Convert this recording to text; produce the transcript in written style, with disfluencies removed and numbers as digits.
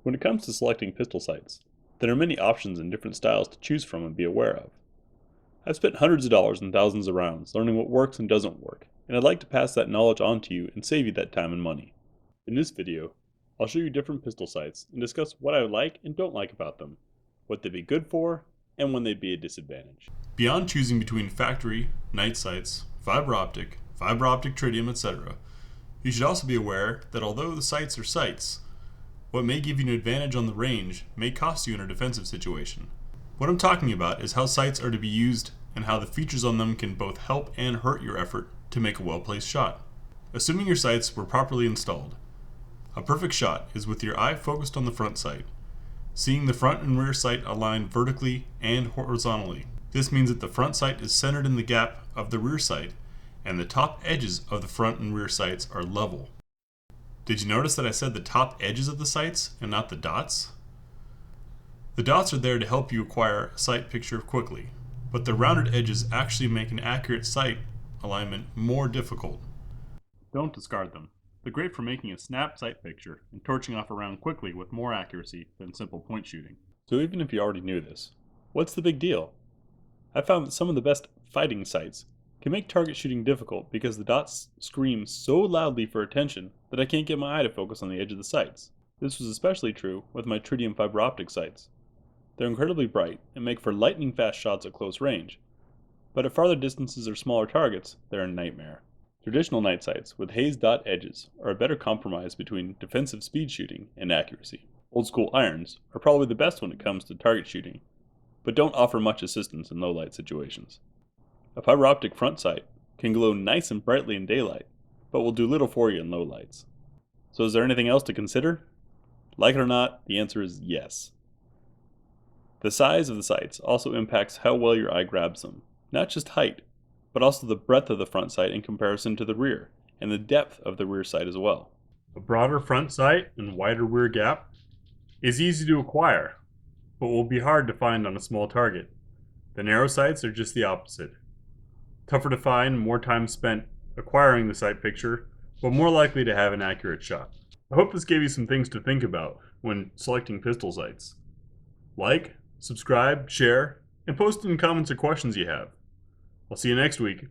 When it comes to selecting pistol sights, there are many options and different styles to choose from and be aware of. I've spent hundreds of dollars and thousands of rounds learning what works and doesn't work, and I'd like to pass that knowledge on to you and save you that time and money. In this video, I'll show you different pistol sights and discuss what I like and don't like about them, what they'd be good for, and when they'd be a disadvantage. Beyond choosing between factory, night sights, fiber optic tritium, etc., you should also be aware that although the sights are sights, what may give you an advantage on the range may cost you in a defensive situation. What I'm talking about is how sights are to be used and how the features on them can both help and hurt your effort to make a well-placed shot. Assuming your sights were properly installed, a perfect shot is with your eye focused on the front sight, seeing the front and rear sight aligned vertically and horizontally. This means that the front sight is centered in the gap of the rear sight, and the top edges of the front and rear sights are level. Did you notice that I said the top edges of the sights and not the dots? The dots are there to help you acquire a sight picture quickly, but the rounded edges actually make an accurate sight alignment more difficult. Don't discard them. They're great for making a snap sight picture and torching off a round quickly with more accuracy than simple point shooting. So even if you already knew this, what's the big deal? I found that some of the best fighting sights can make target shooting difficult because the dots scream so loudly for attention that I can't get my eye to focus on the edge of the sights. This was especially true with my tritium fiber optic sights. They're incredibly bright and make for lightning fast shots at close range, but at farther distances or smaller targets, they're a nightmare. Traditional night sights with haze dot edges are a better compromise between defensive speed shooting and accuracy. Old school irons are probably the best when it comes to target shooting, but don't offer much assistance in low light situations. A fiber optic front sight can glow nice and brightly in daylight, but will do little for you in low lights. So is there anything else to consider? Like it or not, the answer is yes. The size of the sights also impacts how well your eye grabs them, not just height, but also the breadth of the front sight in comparison to the rear, and the depth of the rear sight as well. A broader front sight and wider rear gap is easy to acquire, but will be hard to find on a small target. The narrow sights are just the opposite. Tougher to find, more time spent acquiring the sight picture, but more likely to have an accurate shot. I hope this gave you some things to think about when selecting pistol sights. Like, subscribe, share, and post in comments or questions you have. I'll see you next week.